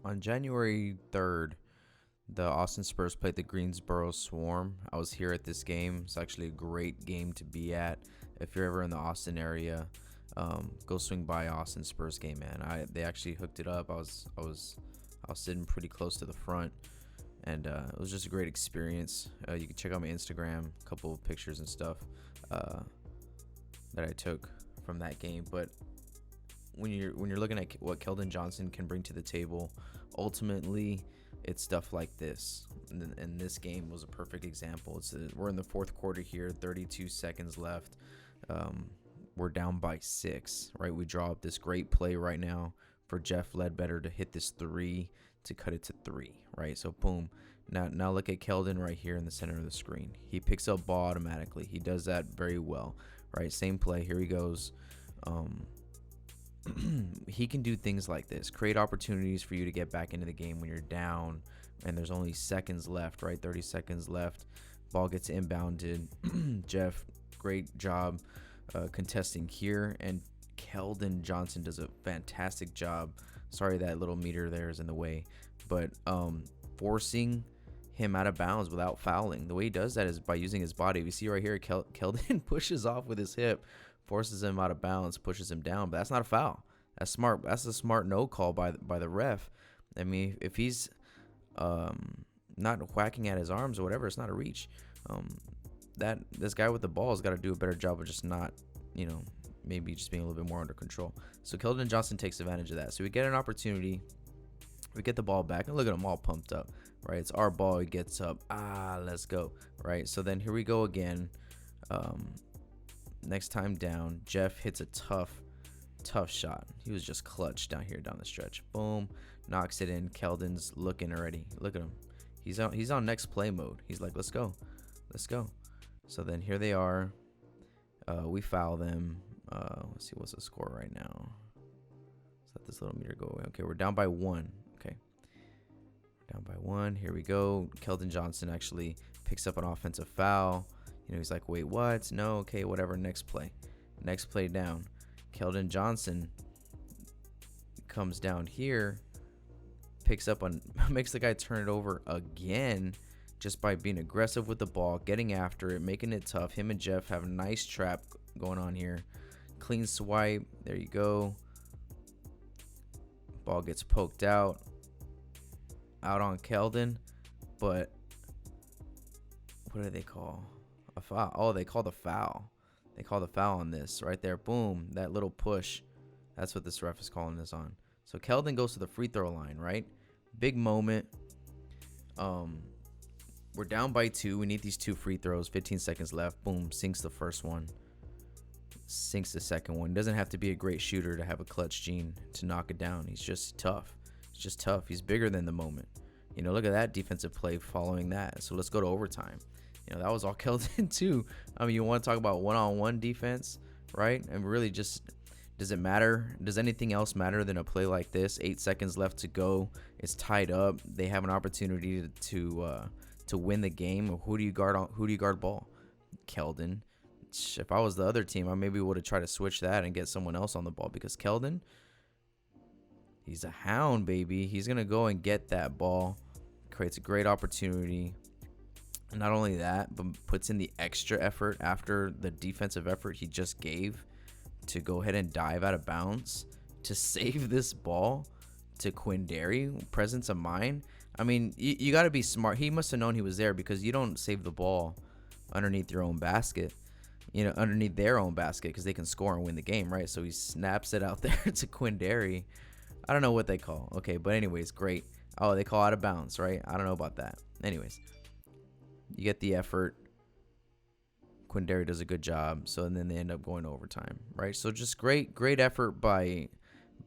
On January 3rd, the Austin Spurs played the Greensboro Swarm. I was here at this game. It's actually a great game to be at. If you're ever in the Austin area, go swing by Austin Spurs game, man. They actually hooked it up. I was sitting pretty close to the front, and it was just a great experience. You can check out my Instagram, a couple of pictures and stuff uh, that I took from that game. But when you're looking at what Keldon Johnson can bring to the table, ultimately it's stuff like this. And this game was a perfect example. We're in the fourth quarter here, 32 seconds left. We're down by 6, right? We draw up this great play right now for Jeff Ledbetter to hit this 3 to cut it to 3, right? So boom. Now look at Keldon right here in the center of the screen. He picks up ball automatically. He does that very well, right? Same play. Here he goes. He can do things like this, create opportunities for you to get back into the game when you're down and there's only seconds left, right? 30 seconds left. Ball gets inbounded. Jeff, great job contesting here, and Keldon Johnson does a fantastic job. Sorry that little meter there is in the way, but forcing him out of bounds without fouling. The way he does that is by using his body. We see right here, Keldon pushes off with his hip, forces him out of bounds, pushes him down, but that's not a foul. That's smart. That's a smart no call by the ref. I mean, if he's not whacking at his arms or whatever, it's not a reach. That this guy with the ball has got to do a better job of just not, maybe just being a little bit more under control. So Keldon Johnson takes advantage of that. So we get an opportunity. We get the ball back, and look at him all pumped up, right? It's our ball. He gets up. Let's go, right? So then here we go again. Next time down, Jeff hits a tough shot. He was just clutch down the stretch. Boom, knocks it in. Keldon's looking already. Look at him. He's on next play mode. He's like, let's go. So then here they are. We foul them. Let's see what's the score right now. Let's let this little meter go away. Okay, we're down by 1. Okay, down by 1. Here we go. Keldon Johnson actually picks up an offensive foul. He's like, wait, what? No, okay, whatever. Next play down. Keldon Johnson comes down here, picks up on, makes the guy turn it over again, just by being aggressive with the ball, getting after it, making it tough. Him and Jeff have a nice trap going on here. Clean swipe. There you go. Ball gets poked out on Keldon, but what do they call? A foul. Oh, they call the foul. They call the foul on this right there. Boom. That little push. That's what this ref is calling this on. So Keldon goes to the free throw line, right? Big moment. We're down by 2. We need these 2 free throws. 15 seconds left. Boom. Sinks the first one. Sinks the second one. Doesn't have to be a great shooter to have a clutch gene to knock it down. He's just tough. He's bigger than the moment. Look at that defensive play following that. So let's go to overtime. That was all Keldon too. I mean, you want to talk about one-on-one defense, right? And really, just does it matter? Does anything else matter than a play like this? 8 seconds left to go. It's tied up. They have an opportunity to win the game. Who do you guard on? Who do you guard ball? Keldon. If I was the other team, I maybe would have tried to switch that and get someone else on the ball, because Keldon, he's a hound, baby. He's gonna go and get that ball. Creates a great opportunity. Not only that, but puts in the extra effort after the defensive effort he just gave to go ahead and dive out of bounds to save this ball to Quindary. Presence of mind. I mean, you got to be smart. He must have known he was there, because you don't save the ball underneath your own basket, underneath their own basket, because they can score and win the game, right? So he snaps it out there to Quindary. I don't know what they call. Okay, but anyways, great. Oh, they call out of bounds, right? I don't know about that. Anyways. You get the effort. Quindary does a good job. So and then they end up going to overtime, right? So just great effort by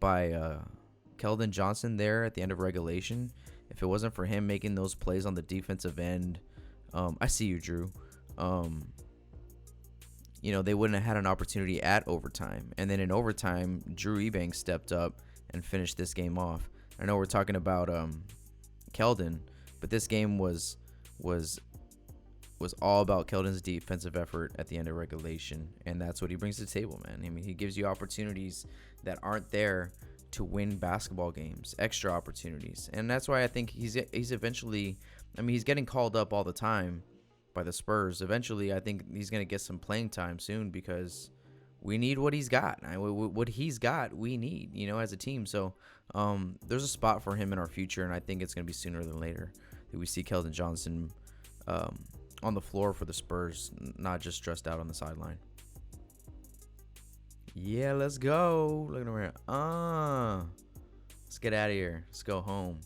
Keldon Johnson there at the end of regulation. If it wasn't for him making those plays on the defensive end, I see you, Drew. They wouldn't have had an opportunity at overtime. And then in overtime, Drew Ebanks stepped up and finished this game off. I know we're talking about Keldon, but this game was all about Keldon's defensive effort at the end of regulation, and that's what he brings to the table, man. I mean, he gives you opportunities that aren't there to win basketball games, extra opportunities. And that's why I think he's eventually, I mean, he's getting called up all the time by the Spurs. Eventually, I think he's going to get some playing time soon because we need what he's got. What he's got, we need, as a team. So there's a spot for him in our future, and I think it's going to be sooner than later that we see Keldon Johnson on the floor for the Spurs, not just stressed out on the sideline. Yeah, let's go. Look at him here. Let's get out of here. Let's go home.